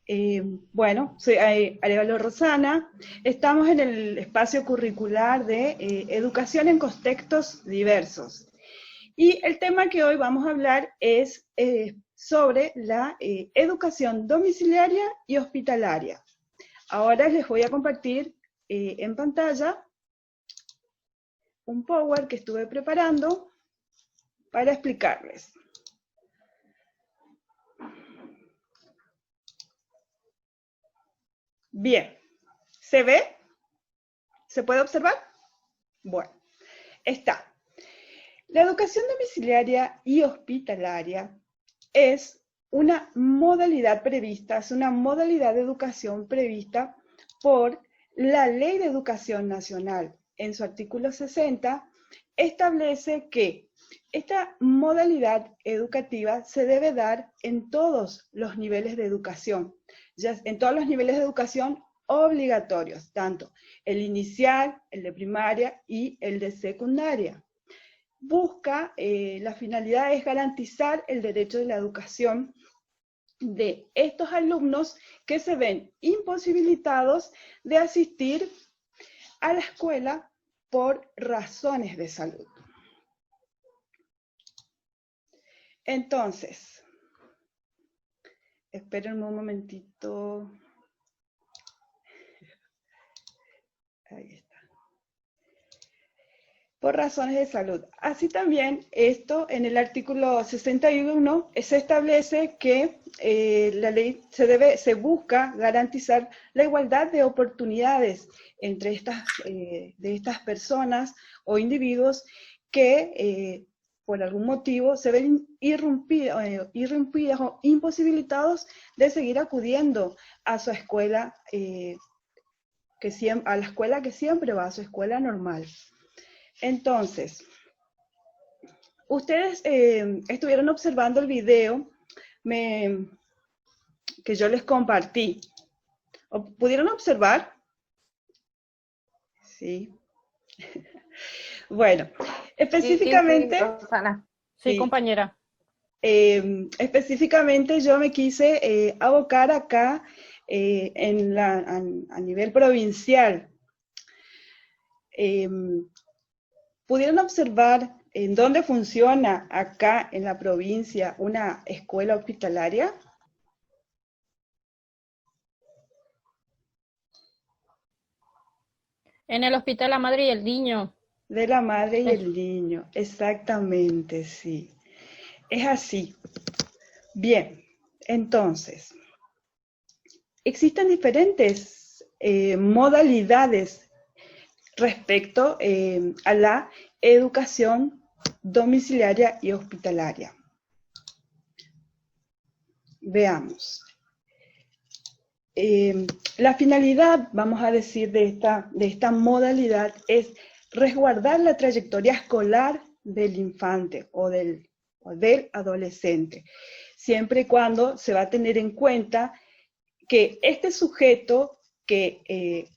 Bueno, soy Arevalo Rosana. Estamos en el espacio curricular de educación en contextos diversos. Y el tema que hoy vamos a hablar es sobre la educación domiciliaria y hospitalaria. Ahora les voy a compartir en pantalla un PowerPoint que estuve preparando para explicarles. Bien, ¿se ve? ¿Se puede observar? Bueno, está. La educación domiciliaria y hospitalaria es una modalidad prevista, es una modalidad de educación prevista por la Ley de Educación Nacional. En su artículo 60 establece que esta modalidad educativa se debe dar en todos los niveles de educación, ya en todos los niveles de educación obligatorios, tanto el inicial, el de primaria y el de secundaria. Busca, la finalidad es garantizar el derecho de la educación de estos alumnos que se ven imposibilitados de asistir a la escuela por razones de salud. Entonces, esperen un momentito. Ahí está. Por razones de salud. Así también, esto en el artículo 61 se establece que la ley se busca garantizar la igualdad de oportunidades entre de estas personas o individuos que por algún motivo se ven irrumpidas o imposibilitados de seguir acudiendo a su escuela, a la escuela que siempre va, a su escuela normal. Entonces, ustedes estuvieron observando el video que yo les compartí. ¿Pudieron observar? Sí. Bueno, específicamente... Sí, Rosana. Sí, sí, compañera. específicamente yo me quise abocar acá a nivel provincial. ¿Pudieron observar en dónde funciona acá en la provincia una escuela hospitalaria? En el Hospital La Madre y el Niño. De la madre y Es- el niño, exactamente, sí. Es así. Bien, entonces, existen diferentes modalidades respecto a la educación domiciliaria y hospitalaria. Veamos. La finalidad, vamos a decir, de esta modalidad es resguardar la trayectoria escolar del infante o del adolescente, siempre y cuando se va a tener en cuenta que este sujeto que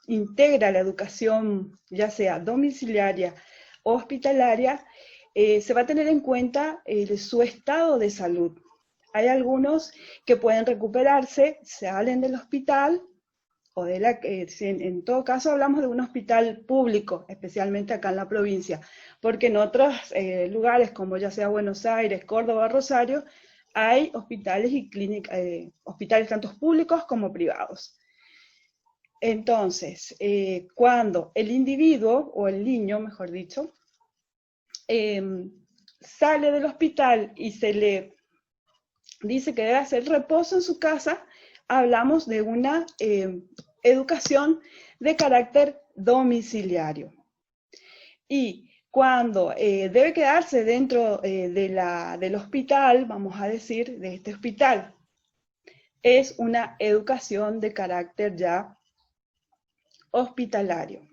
integra la educación, ya sea domiciliaria o hospitalaria, se va a tener en cuenta su estado de salud. Hay algunos que pueden recuperarse, salen del hospital, o en todo caso hablamos de un hospital público, especialmente acá en la provincia, porque en otros lugares, como ya sea Buenos Aires, Córdoba, Rosario, hay hospitales y clínicas, hospitales tanto públicos como privados. Entonces, cuando el individuo, o el niño, mejor dicho, sale del hospital y se le dice que debe hacer reposo en su casa, hablamos de una educación de carácter domiciliario. Y cuando debe quedarse dentro del hospital, vamos a decir, de este hospital, es una educación de carácter ya hospitalario.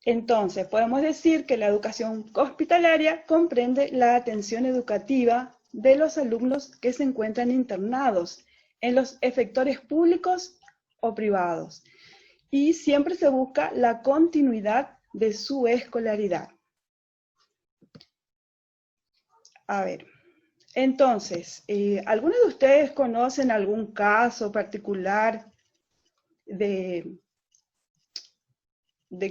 Entonces, podemos decir que la educación hospitalaria comprende la atención educativa de los alumnos que se encuentran internados en los efectores públicos o privados, y siempre se busca la continuidad de su escolaridad. A ver, Entonces, ¿algunos de ustedes conocen algún caso particular de,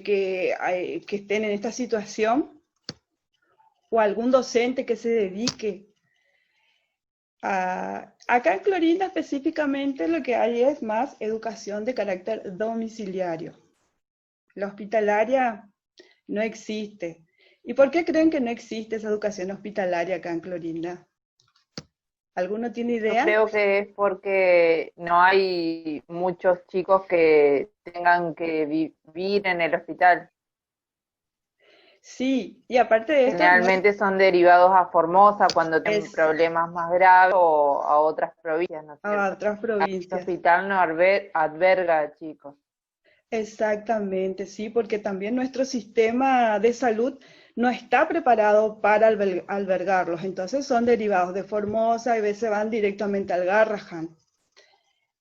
que estén en esta situación? ¿O algún docente que se dedique a... Acá en Clorinda específicamente lo que hay es más educación de carácter domiciliario. La hospitalaria no existe. ¿Y por qué creen que no existe esa educación hospitalaria acá en Clorinda? ¿Alguno tiene Yo idea? creo que es porque no hay muchos chicos que tengan que vivir en el hospital. Sí, y aparte de esto, no Generalmente son derivados a Formosa cuando tienen es problemas más graves o a otras provincias, ¿no es a cierto? otras El provincias. hospital no alberga a chicos. Exactamente, sí, porque también nuestro sistema de salud no está preparado para albergarlos. Entonces son derivados de Formosa y a veces van directamente al Garrahan.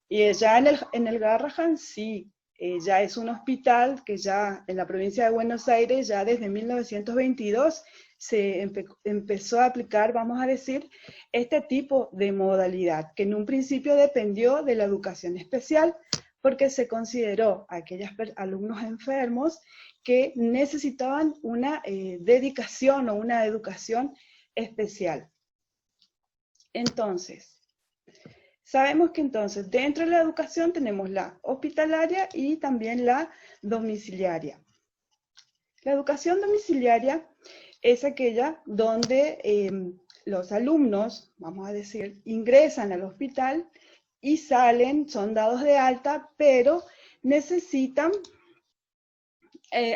Y ya en el Garrahan sí, ya es un hospital que ya en la provincia de Buenos Aires ya desde 1922 se empezó a aplicar, vamos a decir, este tipo de modalidad, que en un principio dependió de la educación especial, porque se consideró a aquellos alumnos enfermos que necesitaban una dedicación o una educación especial. Entonces, sabemos que entonces dentro de la educación tenemos la hospitalaria y también la domiciliaria. La educación domiciliaria es aquella donde los alumnos, vamos a decir, ingresan al hospital y salen, son dados de alta, pero necesitan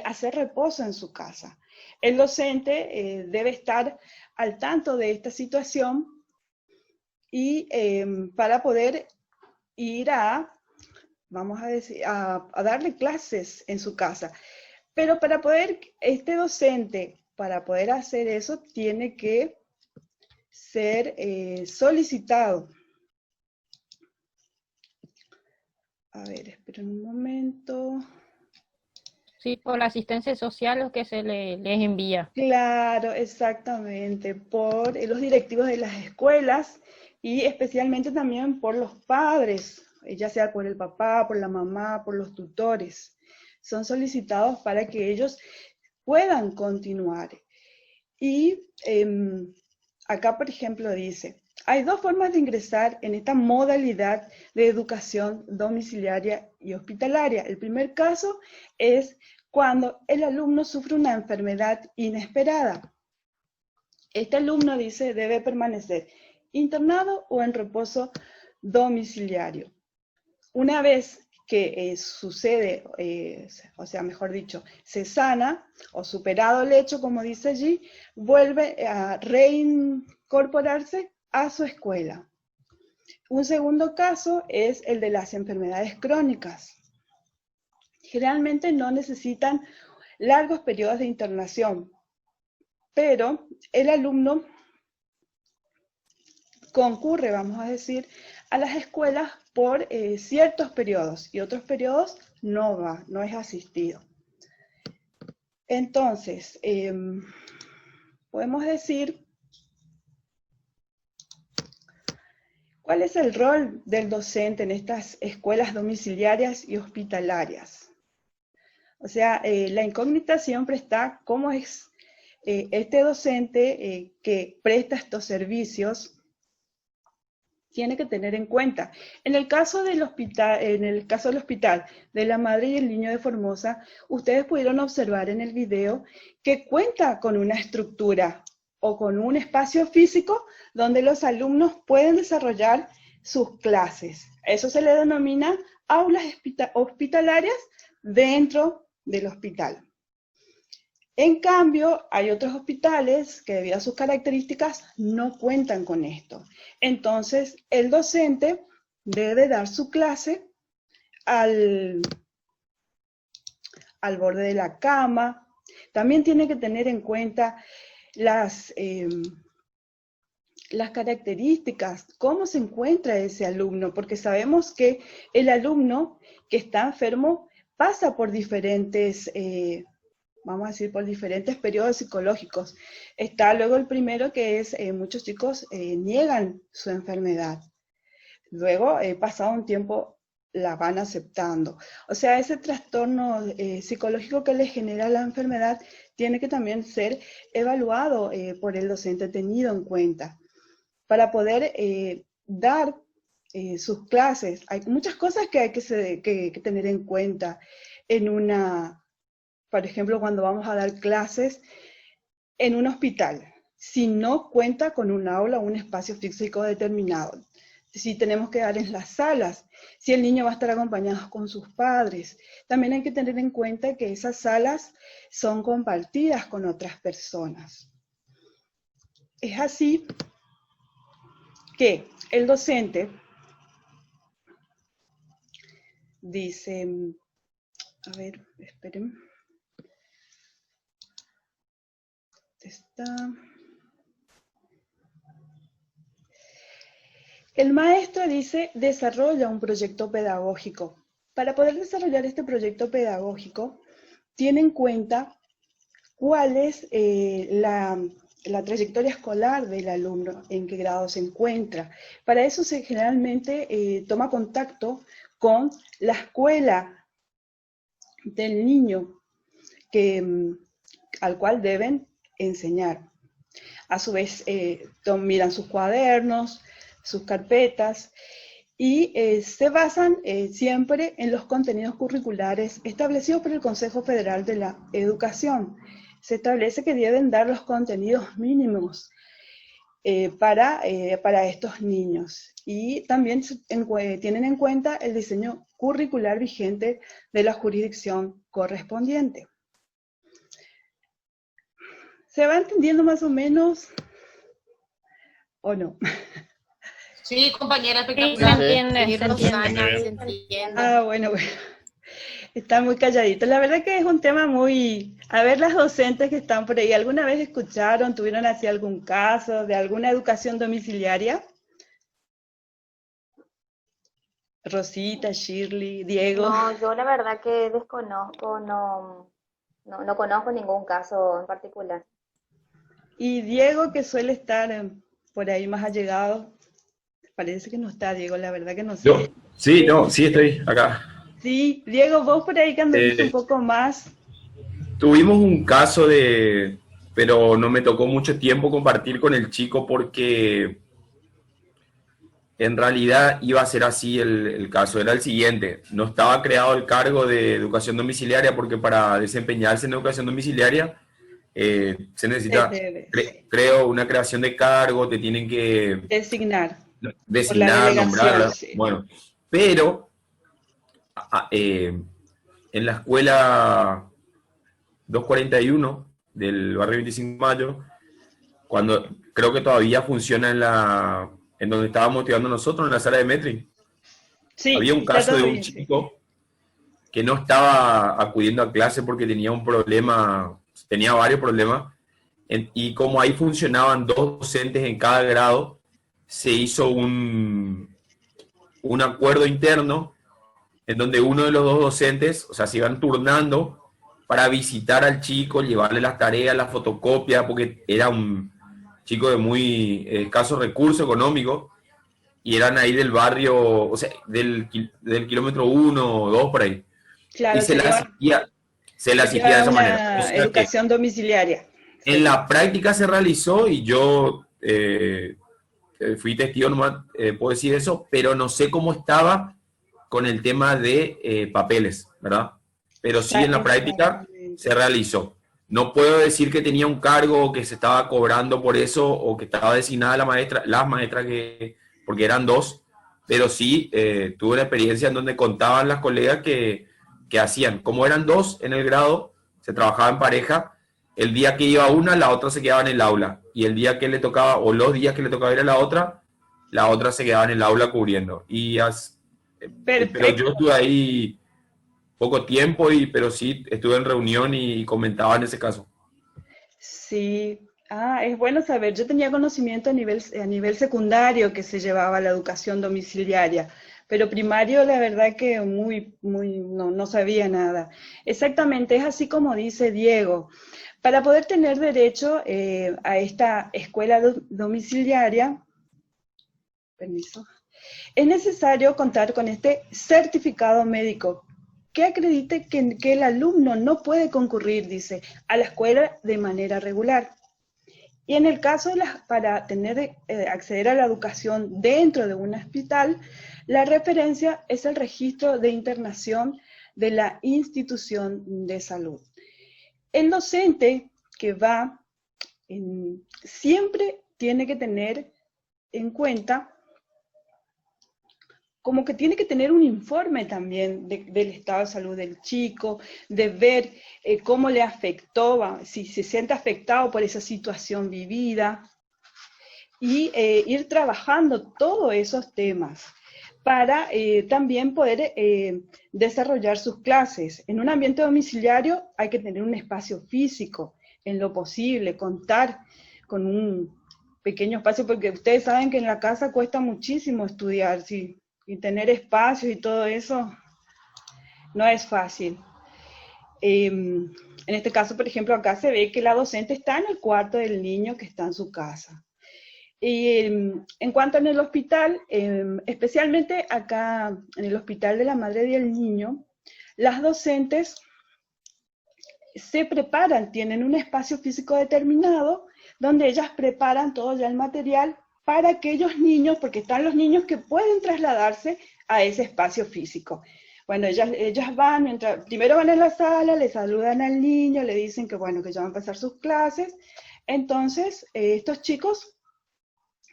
hacer reposo en su casa. El docente debe estar al tanto de esta situación y para poder ir a, vamos a decir, a darle clases en su casa. Pero para poder, este docente, para poder hacer eso, tiene que ser solicitado. A ver, esperen un momento. Sí, por la asistencia social lo que les envía. Claro, exactamente, por los directivos de las escuelas y especialmente también por los padres, ya sea por el papá, por la mamá, por los tutores. Son solicitados para que ellos puedan continuar. Y acá, por ejemplo, dice, hay dos formas de ingresar en esta modalidad de educación domiciliaria y hospitalaria. El primer caso es cuando el alumno sufre una enfermedad inesperada. Este alumno, dice, debe permanecer internado o en reposo domiciliario. Una vez que sucede, o sea, mejor dicho, se sana o superado el hecho, como dice allí, vuelve a reincorporarse a su escuela. Un segundo caso es el de las enfermedades crónicas. Generalmente no necesitan largos periodos de internación, pero el alumno concurre, vamos a decir, a las escuelas por ciertos periodos y otros periodos no va, no es asistido. Entonces, podemos decir, ¿cuál es el rol del docente en estas escuelas domiciliarias y hospitalarias? O sea, la incógnita siempre está cómo es este docente que presta estos servicios. Tiene que tener en cuenta. En el caso del hospital de la Madre y el Niño de Formosa, ustedes pudieron observar en el video que cuenta con una estructura o con un espacio físico donde los alumnos pueden desarrollar sus clases. Eso se le denomina aulas hospitalarias dentro del hospital. En cambio, hay otros hospitales que debido a sus características no cuentan con esto. Entonces, el docente debe dar su clase al borde de la cama. También tiene que tener en cuenta las características, cómo se encuentra ese alumno, porque sabemos que el alumno que está enfermo pasa por diferentes vamos a decir, por diferentes periodos psicológicos. Está luego el primero, que es muchos chicos niegan su enfermedad. Luego, pasado un tiempo, la van aceptando. O sea, ese trastorno psicológico que les genera la enfermedad tiene que también ser evaluado por el docente, tenido en cuenta, para poder dar sus clases. Hay muchas cosas que hay que tener en cuenta en una, por ejemplo, cuando vamos a dar clases en un hospital, si no cuenta con un aula o un espacio físico determinado. Si tenemos que dar en las salas, si el niño va a estar acompañado con sus padres. También hay que tener en cuenta que esas salas son compartidas con otras personas. Es así que el docente dice, a ver, esperen, está... El maestro dice, desarrolla un proyecto pedagógico. Para poder desarrollar este proyecto pedagógico, tiene en cuenta cuál es la trayectoria escolar del alumno, en qué grado se encuentra. Para eso se generalmente toma contacto con la escuela del niño al cual deben enseñar. A su vez, miran sus cuadernos, sus carpetas, y se basan siempre en los contenidos curriculares establecidos por el Consejo Federal de la Educación. Se establece que deben dar los contenidos mínimos para estos niños, y también tienen en cuenta el diseño curricular vigente de la jurisdicción correspondiente. ¿Se va entendiendo más o menos o no? Sí, compañera, Sí, espectacular. se entiende, Sí, se Rosana, entiende. se entiende. Ah, bueno, bueno. Están muy calladitos. La verdad que es un tema muy... A ver, las docentes que están por ahí, ¿alguna vez escucharon, tuvieron así algún caso de alguna educación domiciliaria? Rosita, Shirley, Diego. No, yo la verdad que desconozco, no conozco ningún caso en particular. Y Diego, que suele estar por ahí más allegado, parece que no está Diego, la verdad que no sé. Yo, sí, no, sí estoy acá. Sí, Diego, vos por ahí que anduviste un poco más. Tuvimos un caso pero no me tocó mucho tiempo compartir con el chico porque en realidad iba a ser así el caso. Era el siguiente: no estaba creado el cargo de educación domiciliaria porque para desempeñarse en educación domiciliaria se necesita, creo, una creación de cargo, te tienen que designar, nombrar, sí. bueno, pero en la escuela 241 del barrio 25 de Mayo, cuando creo que todavía funciona en donde estábamos estudiando nosotros, en la sala de Metri, sí, había un caso de un chico que no estaba acudiendo a clase porque tenía un problema, tenía varios problemas, y como ahí funcionaban 2 docentes en cada grado, se hizo un acuerdo interno en donde uno de los 2 docentes, o sea, se iban turnando para visitar al chico, llevarle las tareas, las fotocopias, porque era un chico de muy escaso recurso económico, y eran ahí del barrio, o sea, del kilómetro 1 o 2 por ahí. Claro, y se le asistía de esa manera. O sea, educación domiciliaria. En la práctica se realizó, y yo fui testigo, nomás puedo decir eso, pero no sé cómo estaba con el tema de papeles, ¿verdad? Pero sí, en la práctica se realizó. No puedo decir que tenía un cargo o que se estaba cobrando por eso o que estaba designada las maestras, porque eran 2, pero sí tuve una experiencia en donde contaban las colegas que hacían. Como eran 2 en el grado, se trabajaba en pareja. El día que iba una, la otra se quedaba en el aula. Y el día que le tocaba, o los días que le tocaba ir a la otra se quedaba en el aula cubriendo. Pero yo estuve ahí poco tiempo, pero sí estuve en reunión y comentaba en ese caso. Sí, es bueno saber. Yo tenía conocimiento a nivel secundario que se llevaba la educación domiciliaria, pero primario la verdad que no sabía nada. Exactamente, es así como dice Diego. Para poder tener derecho a esta escuela domiciliaria, permiso, es necesario contar con este certificado médico que acredite que el alumno no puede concurrir, dice, a la escuela de manera regular. Y en el caso para acceder a la educación dentro de un hospital, la referencia es el registro de internación de la institución de salud. El docente que va siempre tiene que tener en cuenta como que tiene que tener un informe también del estado de salud del chico, de ver cómo le afectó, si se siente afectado por esa situación vivida, y ir trabajando todos esos temas para también poder desarrollar sus clases. En un ambiente domiciliario hay que tener un espacio físico, en lo posible, contar con un pequeño espacio, porque ustedes saben que en la casa cuesta muchísimo estudiar, ¿sí? Y tener espacios y todo eso no es fácil. En este caso, por ejemplo, acá se ve que la docente está en el cuarto del niño que está en su casa. Y en cuanto en el hospital, especialmente acá en el hospital de la madre y el niño, las docentes se preparan, tienen un espacio físico determinado, donde ellas preparan todo ya el material para aquellos niños, porque están los niños que pueden trasladarse a ese espacio físico. Bueno, ellas van, primero van a la sala, le saludan al niño, le dicen que bueno, que ya van a empezar sus clases. Entonces, estos chicos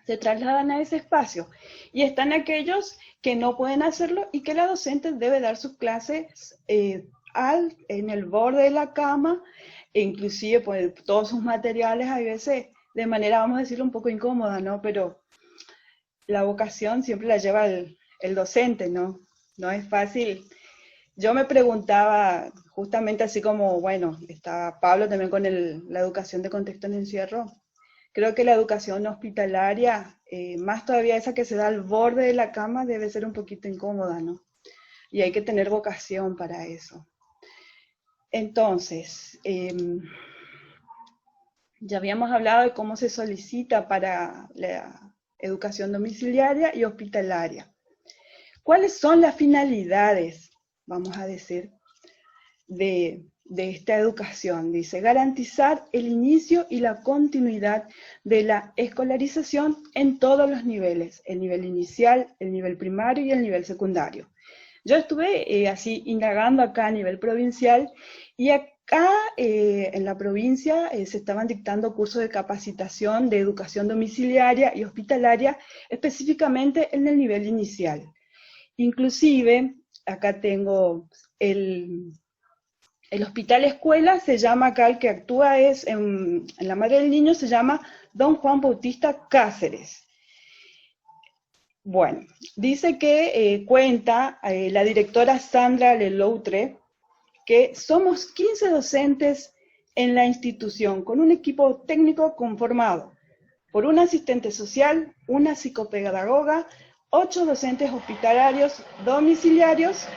se trasladan a ese espacio. Y están aquellos que no pueden hacerlo y que la docente debe dar sus clases en el borde de la cama, e inclusive pues, todos sus materiales a veces de manera, vamos a decirlo, un poco incómoda, ¿no? Pero la vocación siempre la lleva el docente, ¿no? No es fácil. Yo me preguntaba, justamente así como, bueno, está Pablo también con la educación de contexto en encierro, creo que la educación hospitalaria, más todavía esa que se da al borde de la cama, debe ser un poquito incómoda, ¿no? Y hay que tener vocación para eso. Entonces, ya habíamos hablado de cómo se solicita para la educación domiciliaria y hospitalaria. ¿Cuáles son las finalidades, vamos a decir, de esta educación? Dice, garantizar el inicio y la continuidad de la escolarización en todos los niveles, el nivel inicial, el nivel primario y el nivel secundario. Yo estuve así indagando acá a nivel provincial, y acá en la provincia se estaban dictando cursos de capacitación de educación domiciliaria y hospitalaria, específicamente en el nivel inicial. Inclusive, acá tengo el hospital escuela, se llama acá, el que actúa es en la madre del niño, se llama Don Juan Bautista Cáceres. Bueno, dice que cuenta la directora Sandra Leloutre que somos 15 docentes en la institución, con un equipo técnico conformado por un asistente social, una psicopedagoga, 8 docentes hospitalarios domiciliarios,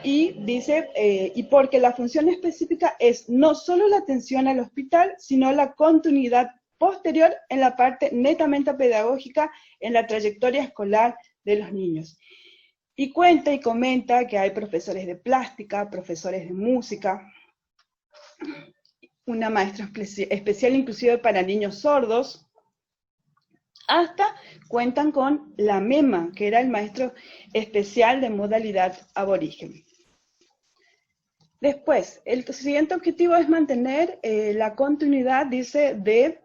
y dice, y porque la función específica es no solo la atención al hospital, sino la continuidad posterior en la parte netamente pedagógica en la trayectoria escolar de los niños. Y cuenta y comenta que hay profesores de plástica, profesores de música, una maestra especial inclusive para niños sordos, hasta cuentan con la MEMA, que era el maestro especial de modalidad aborigen. Después, el siguiente objetivo es mantener la continuidad, dice, de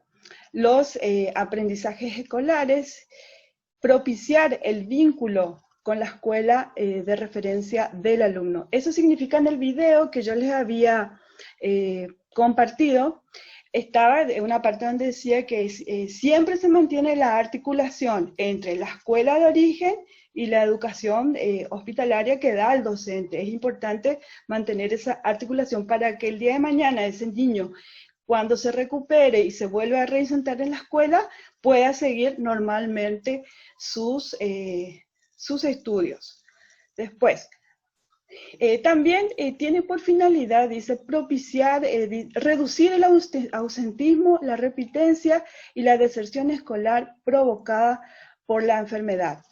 los aprendizajes escolares, propiciar el vínculo con la escuela de referencia del alumno. Eso significa, en el video que yo les había compartido, estaba en una parte donde decía que siempre se mantiene la articulación entre la escuela de origen y la educación hospitalaria que da al docente. Es importante mantener esa articulación para que el día de mañana ese niño, cuando se recupere y se vuelva a reinsertar en la escuela, pueda seguir normalmente sus sus estudios. Después, también tiene por finalidad, dice, propiciar, reducir el ausentismo, la repitencia y la deserción escolar provocada por la enfermedad.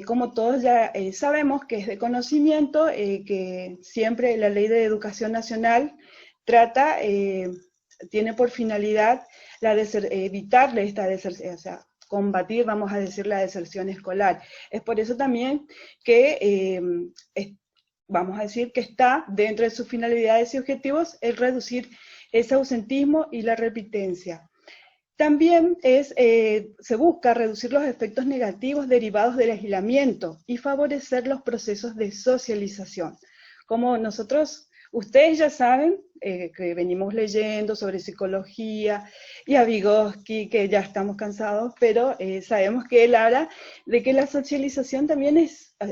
Como todos ya sabemos que es de conocimiento, que siempre la Ley de Educación Nacional trata, tiene por finalidad evitarle esta deserción, o sea, combatir, vamos a decir, la deserción escolar. Es por eso también que, vamos a decir, que está dentro de sus finalidades y objetivos el reducir ese ausentismo y la repitencia. También se busca reducir los efectos negativos derivados del aislamiento y favorecer los procesos de socialización. Como ustedes ya saben, que venimos leyendo sobre psicología y a Vygotsky, que ya estamos cansados, pero sabemos que él habla de que la socialización también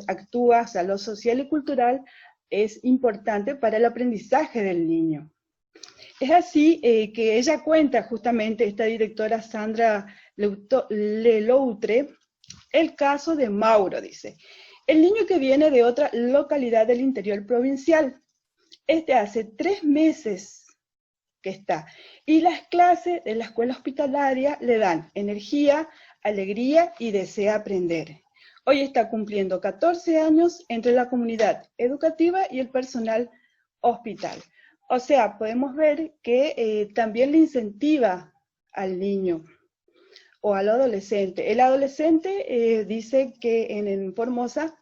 actúa, o sea, lo social y cultural es importante para el aprendizaje del niño. Es así que ella cuenta justamente, esta directora Sandra Leloutre, el caso de Mauro, dice. El niño que viene de otra localidad del interior provincial. Hace 3 meses que está. Y las clases de la escuela hospitalaria le dan energía, alegría y desea aprender. Hoy está cumpliendo 14 años entre la comunidad educativa y el personal hospital. O sea, podemos ver que también le incentiva al niño o al adolescente. El adolescente dice que en Formosa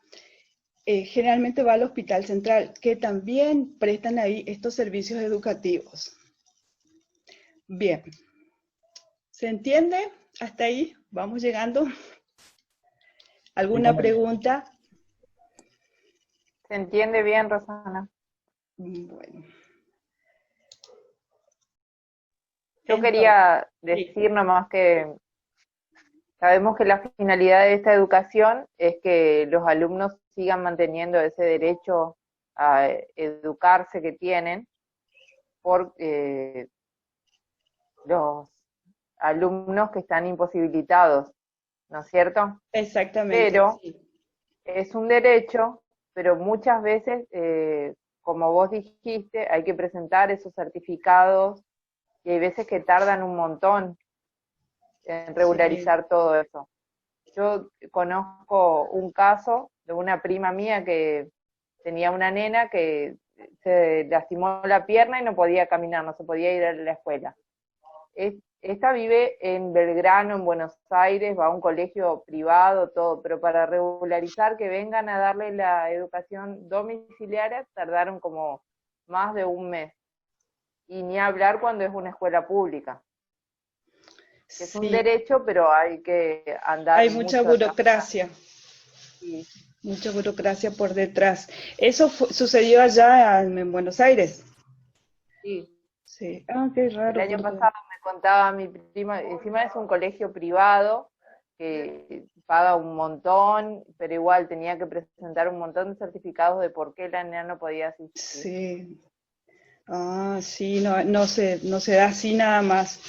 generalmente va al hospital central, que también prestan ahí estos servicios educativos. Bien, ¿se entiende? Hasta ahí vamos llegando. ¿Alguna pregunta? ¿Se entiende bien, Rosana? Bueno. Yo quería decir nomás que sabemos que la finalidad de esta educación es que los alumnos sigan manteniendo ese derecho a educarse que tienen por los alumnos que están imposibilitados, ¿no es cierto? Exactamente. Pero sí. es un derecho, pero muchas veces, como vos dijiste, hay que presentar esos certificados y hay veces que tardan un montón en regularizar todo eso. Yo conozco un caso de una prima mía que tenía una nena que se lastimó la pierna y no podía caminar, no se podía ir a la escuela. Esta vive en Belgrano, en Buenos Aires, va a un colegio privado, todo, pero para regularizar que vengan a darle la educación domiciliaria tardaron como más de un mes. Y ni hablar cuando es una escuela pública. Es un derecho, pero hay que andar. Hay mucha burocracia. Sí. Mucha burocracia por detrás. ¿Eso sucedió allá en Buenos Aires? Sí. Sí. Ah, qué raro. El año pasado me contaba mi prima, encima es un colegio privado que paga un montón, pero igual tenía que presentar un montón de certificados de por qué la nena no podía asistir. Sí. Ah, sí, no se da así nada más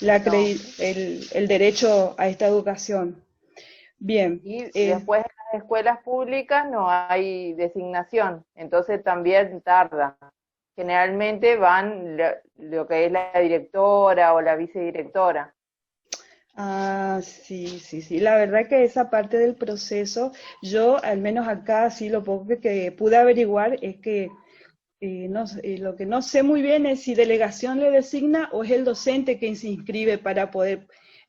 el derecho a esta educación. Bien. Y después en las escuelas públicas no hay designación, entonces también tarda. Generalmente van lo que es la directora o la vicedirectora. Ah, sí. La verdad que esa parte del proceso, yo al menos acá, sí, lo poco que pude averiguar es que lo que no sé muy bien es si delegación le designa o es el docente quien se inscribe para poder,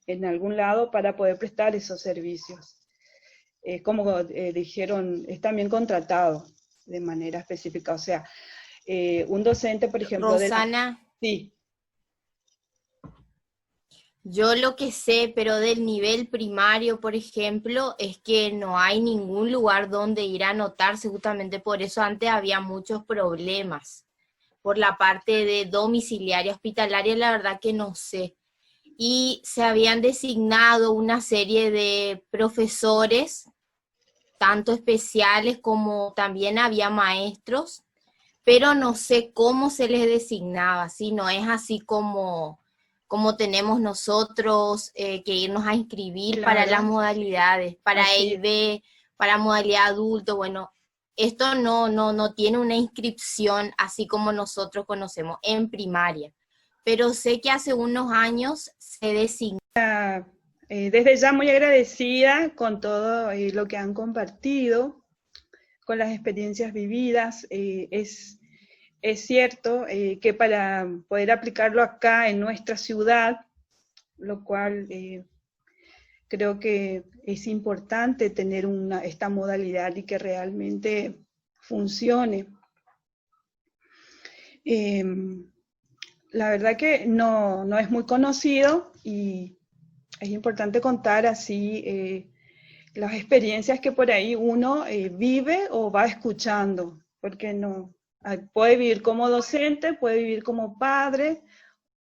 en algún lado, para poder prestar esos servicios. Como dijeron, es también contratado de manera específica. O sea, un docente, por ejemplo... Rosana. Sí. Yo lo que sé, pero del nivel primario, por ejemplo, es que no hay ningún lugar donde ir a anotarse, justamente por eso antes había muchos problemas. Por la parte de domiciliaria hospitalaria, la verdad que no sé. Y se habían designado una serie de profesores, tanto especiales como también había maestros, pero no sé cómo se les designaba, ¿sí? No es así como tenemos nosotros que irnos a inscribir, claro, para las modalidades, para EIB, para modalidad adulto, bueno, esto no tiene una inscripción así como nosotros conocemos en primaria, pero sé que hace unos años se designó. Desde ya muy agradecida con todo lo que han compartido, con las experiencias vividas. Es cierto que para poder aplicarlo acá en nuestra ciudad, lo cual creo que es importante tener esta modalidad y que realmente funcione. La verdad que no es muy conocido y es importante contar así las experiencias que por ahí uno vive o va escuchando, porque puede vivir como docente, puede vivir como padre,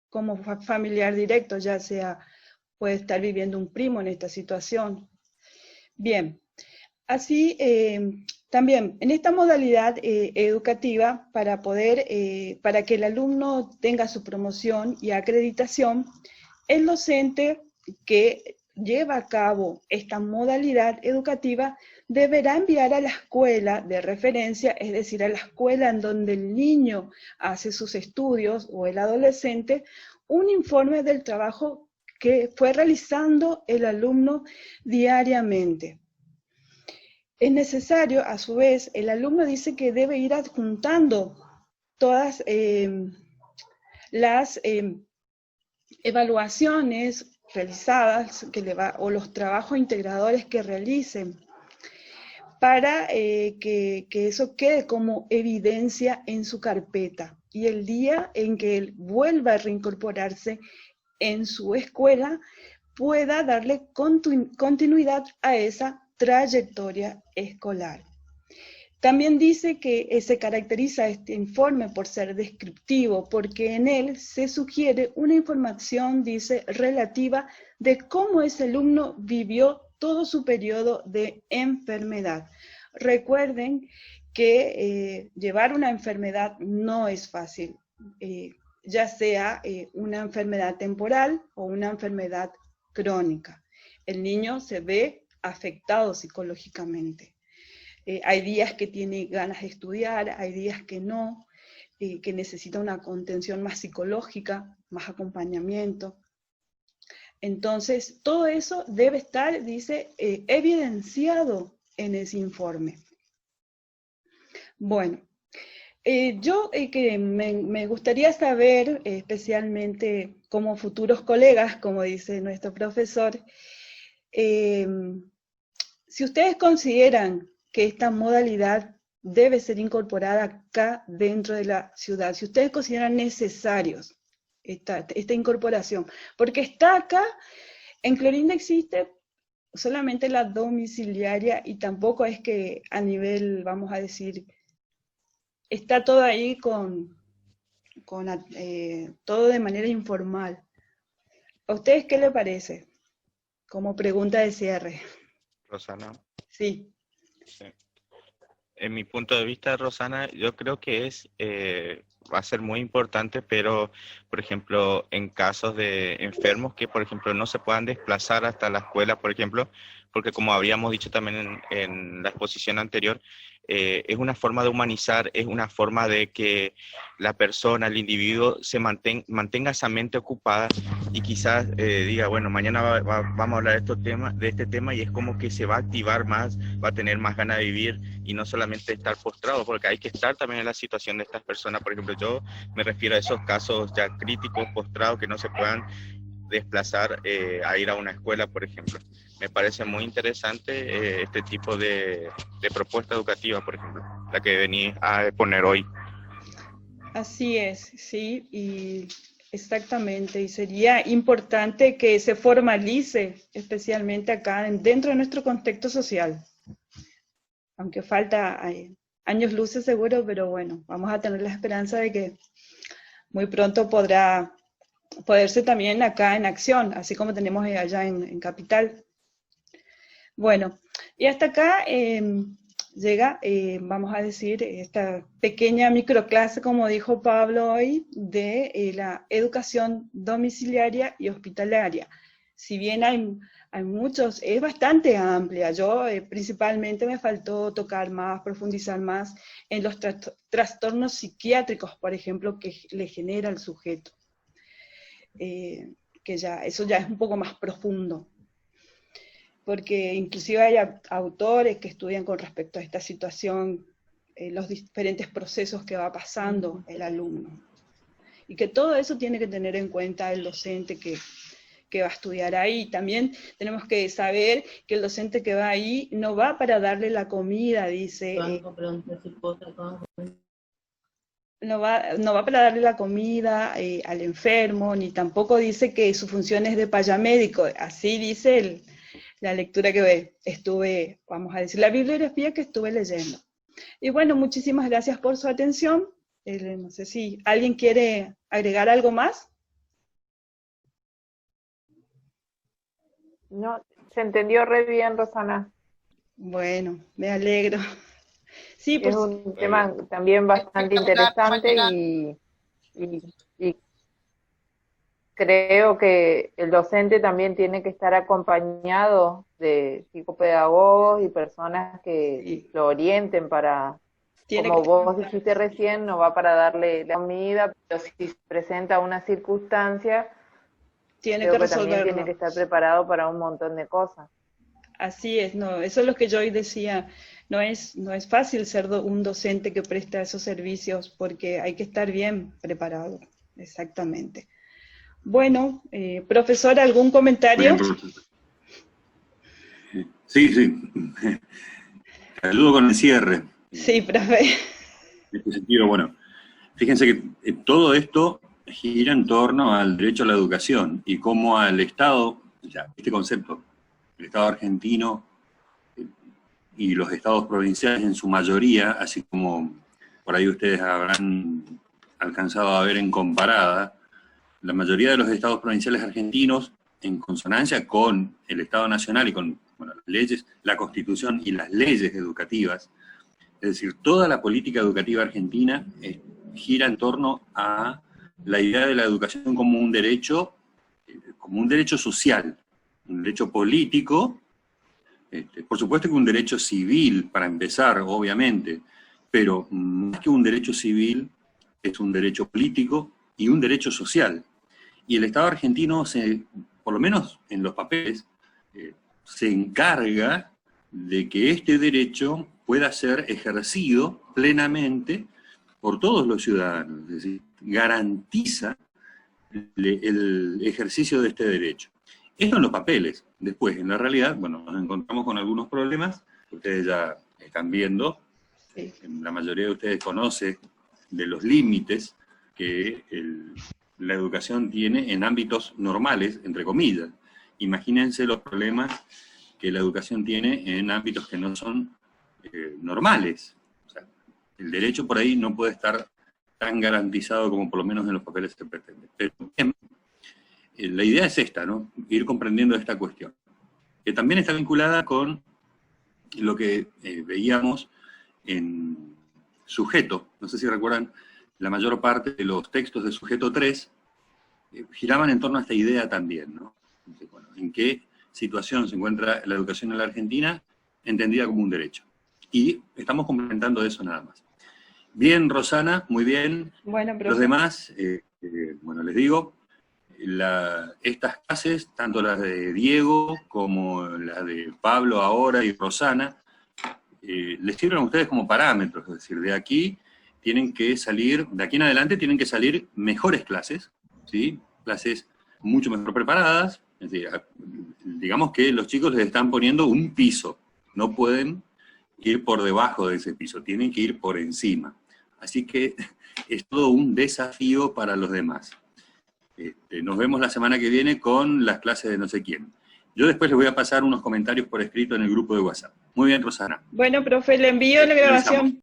como familiar directo, ya sea puede estar viviendo un primo en esta situación. Bien, así también en esta modalidad educativa, para que el alumno tenga su promoción y acreditación, el docente que lleva a cabo esta modalidad educativa deberá enviar a la escuela de referencia, es decir, a la escuela en donde el niño hace sus estudios o el adolescente, un informe del trabajo que fue realizando el alumno diariamente. Es necesario, a su vez, el alumno dice que debe ir adjuntando todas las evaluaciones realizadas o los trabajos integradores que realicen, para que eso quede como evidencia en su carpeta. Y el día en que él vuelva a reincorporarse en su escuela, pueda darle continuidad a esa trayectoria escolar. También dice que se caracteriza este informe por ser descriptivo, porque en él se sugiere una información, dice, relativa de cómo ese alumno vivió todo su periodo de enfermedad. Recuerden que llevar una enfermedad no es fácil, ya sea una enfermedad temporal o una enfermedad crónica. El niño se ve afectado psicológicamente. Hay días que tiene ganas de estudiar, hay días que no, que necesita una contención más psicológica, más acompañamiento. Entonces, todo eso debe estar, dice, evidenciado en ese informe. Bueno, yo que me gustaría saber, especialmente como futuros colegas, como dice nuestro profesor, si ustedes consideran que esta modalidad debe ser incorporada acá dentro de la ciudad, si ustedes consideran necesarios esta incorporación, porque está acá, en Clorinda existe solamente la domiciliaria y tampoco es que a nivel, vamos a decir, está todo ahí todo de manera informal. ¿A ustedes qué les parece? Como pregunta de cierre. Rosana. Sí. Sí. En mi punto de vista, Rosana, yo creo que va a ser muy importante, pero, por ejemplo, en casos de enfermos que, por ejemplo, no se puedan desplazar hasta la escuela, por ejemplo, porque como habíamos dicho también en la exposición anterior, es una forma de humanizar, es una forma de que la persona, el individuo, se mantenga esa mente ocupada y quizás diga, bueno, mañana vamos a hablar de este tema y es como que se va a activar más, va a tener más ganas de vivir y no solamente estar postrado, porque hay que estar también en la situación de estas personas. Por ejemplo, yo me refiero a esos casos ya críticos, postrados, que no se puedan desplazar a ir a una escuela, por ejemplo. Me parece muy interesante este tipo de propuesta educativa, por ejemplo, la que venís a poner hoy. Así es, sí, y exactamente, y sería importante que se formalice, especialmente acá dentro de nuestro contexto social, aunque falta años luces seguro, pero bueno, vamos a tener la esperanza de que muy pronto poderse también acá en acción, así como tenemos allá en Capital. Bueno, y hasta acá llega, vamos a decir, esta pequeña microclase, como dijo Pablo hoy, de la educación domiciliaria y hospitalaria. Si bien Hay muchos, es bastante amplia. Yo principalmente me faltó tocar más, profundizar más en los trastornos psiquiátricos, por ejemplo, que le genera el sujeto. Que ya, eso ya es un poco más profundo. Porque inclusive hay autores que estudian con respecto a esta situación, los diferentes procesos que va pasando el alumno. Y que todo eso tiene que tener en cuenta el docente que va a estudiar ahí. También tenemos que saber que el docente que va ahí no va para darle la comida, dice. No va para darle la comida al enfermo, ni tampoco dice que su función es de payamédico. Así dice la lectura que estuve, vamos a decir, la bibliografía que estuve leyendo. Y bueno, muchísimas gracias por su atención. No sé si alguien quiere agregar algo más. No, se entendió re bien, Rosana. Bueno, me alegro. Sí, es un tema también bastante interesante y creo que el docente también tiene que estar acompañado de psicopedagogos y personas que lo orienten para, como vos dijiste recién, no va para darle la comida, pero si se presenta una circunstancia, creo que también tiene que estar preparado para un montón de cosas. Así es, no, eso es lo que yo hoy decía, no es fácil ser un docente que presta esos servicios porque hay que estar bien preparado, exactamente. Bueno, profesor, ¿algún comentario? Sí. Saludo con el cierre. Sí, profe. En este sentido, bueno, fíjense que todo esto gira en torno al derecho a la educación y cómo al Estado, ya, este concepto, el Estado argentino y los estados provinciales en su mayoría, así como por ahí ustedes habrán alcanzado a ver en comparada, la mayoría de los estados provinciales argentinos, en consonancia con el Estado Nacional y con las leyes, la Constitución y las leyes educativas, es decir, toda la política educativa argentina gira en torno a la idea de la educación como un derecho social, un derecho político, por supuesto que un derecho civil, para empezar, obviamente, pero más que un derecho civil, es un derecho político y un derecho social. Y el Estado argentino, por lo menos en los papeles, se encarga de que este derecho pueda ser ejercido plenamente por todos los ciudadanos, es decir, garantiza el ejercicio de este derecho. Esto en los papeles. Después, en la realidad, bueno, nos encontramos con algunos problemas que ustedes ya están viendo. La mayoría de ustedes conoce de los límites que la educación tiene en ámbitos normales, entre comillas. Imagínense los problemas que la educación tiene en ámbitos que no son normales. O sea, el derecho por ahí no puede estar tan garantizado como por lo menos en los papeles se pretende. Pero bien, la idea es esta, ¿no? Ir comprendiendo esta cuestión, que también está vinculada con lo que veíamos en sujeto. No sé si recuerdan, la mayor parte de los textos de sujeto 3 giraban en torno a esta idea también, ¿no? Entonces, bueno, ¿en qué situación se encuentra la educación en la Argentina? Entendida como un derecho. Y estamos complementando eso nada más. Bien, Rosana, muy bien. Bueno, los demás, bueno, les digo, estas clases, tanto las de Diego como las de Pablo ahora y Rosana, les sirven a ustedes como parámetros, es decir, de aquí tienen que salir, de aquí en adelante tienen que salir mejores clases, ¿sí? Clases mucho mejor preparadas, es decir, digamos que los chicos les están poniendo un piso, no pueden ir por debajo de ese piso, tienen que ir por encima. Así que es todo un desafío para los demás. Nos vemos la semana que viene con las clases de no sé quién. Yo después les voy a pasar unos comentarios por escrito en el grupo de WhatsApp. Muy bien, Rosana. Bueno, profe, le envío la grabación.